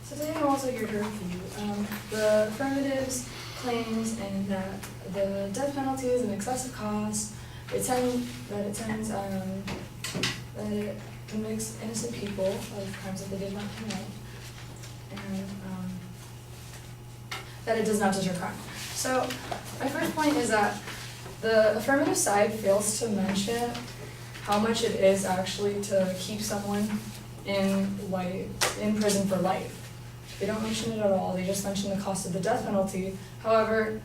So today I'm also here to review the affirmatives claims and that the death penalty is an excessive cost, that it convicts innocent people of crimes that they did not commit, and that it does not deter crime. So my first point is that the affirmative side fails to mention how much it is actually to keep someone in prison for life. They don't mention it at all, they just mention the cost of the death penalty. However,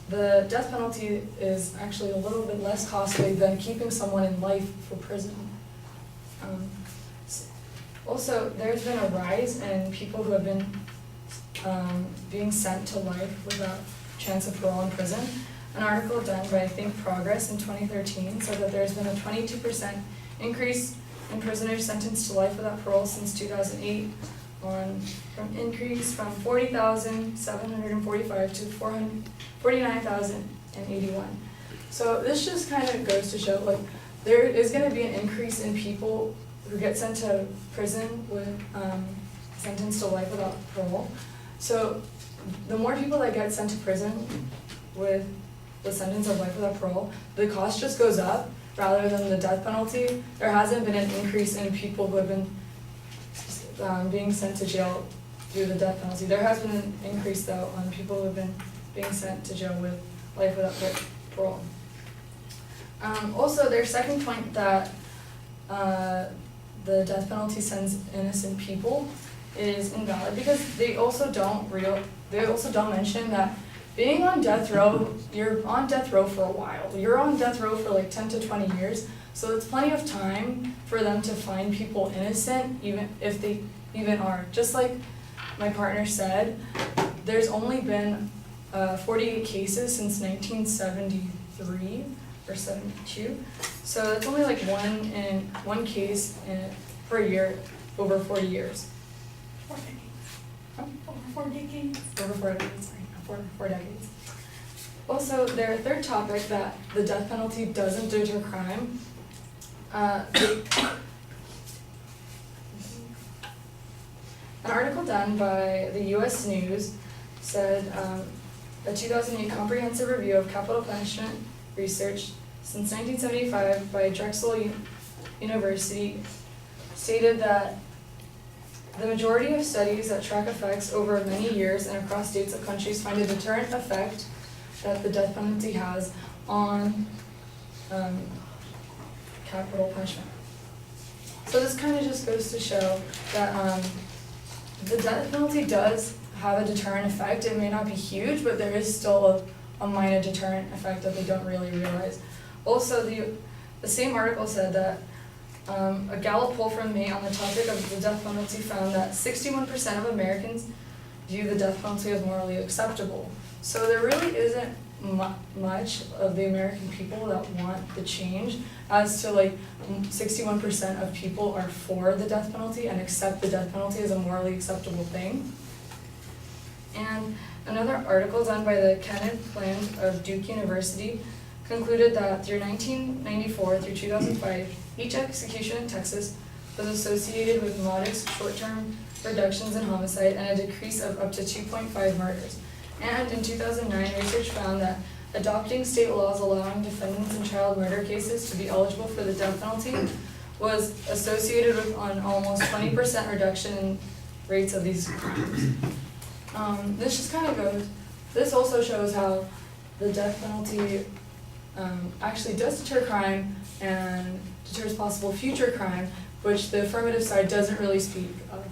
the death penalty is actually a little bit less costly than keeping someone in life for prison. Also, there's been a rise in people who have been being sent to life without chance of parole in prison. An article done by Progress in 2013 said that there's been a 22% increase in prisoners sentenced to life without parole since 2008, increase from 40,745 to 49,081. So this just kind of goes to show, like, there is going to be an increase in people who get sent to prison with sentenced to life without parole. So the more people that get sent to prison with the sentence of life without parole, the cost just goes up rather than the death penalty. There hasn't been an increase in people who have been being sent to jail through the death penalty. There has been an increase, though, on people who have been being sent to jail with life without parole. Also, their second point that the death penalty sends innocent people is invalid because they also don't mention that being on death row, you're on death row for a while. You're on death row for like 10 to 20 years, so it's plenty of time for them to find people innocent, even if they even are. Just like my partner said, there's only been 48 cases since 1973 or 72, so it's only like one case per year over 40 years. 4 decades. Huh? Over 4 decades. Over 4 decades, sorry. 4 decades. Also, their third topic, that the death penalty doesn't deter crime. An article done by the U.S. News said a 2008 comprehensive review of capital punishment research since 1975 by Drexel University stated that the majority of studies that track effects over many years and across states and countries find a deterrent effect that the death penalty has on capital punishment. So this kind of just goes to show that the death penalty does have a deterrent effect. It may not be huge, but there is still a minor deterrent effect that they don't really realize. Also, the same article said that a Gallup poll from May on the topic of the death penalty found that 61% of Americans view the death penalty as morally acceptable. So there really isn't much of the American people that want the change, as to like 61% of people are for the death penalty and accept the death penalty as a morally acceptable thing. And another article done by the Kenneth Plant of Duke University concluded that through 1994 through 2005, each execution in Texas was associated with modest short-term reductions in homicide and a decrease of up to 2.5 murders. And in 2009, research found that adopting state laws allowing defendants in child murder cases to be eligible for the death penalty was associated with an almost 20% reduction in rates of these crimes. This just kind of goes, this also shows how the death penalty actually does deter crime and deters possible future crime, which the affirmative side doesn't really speak of.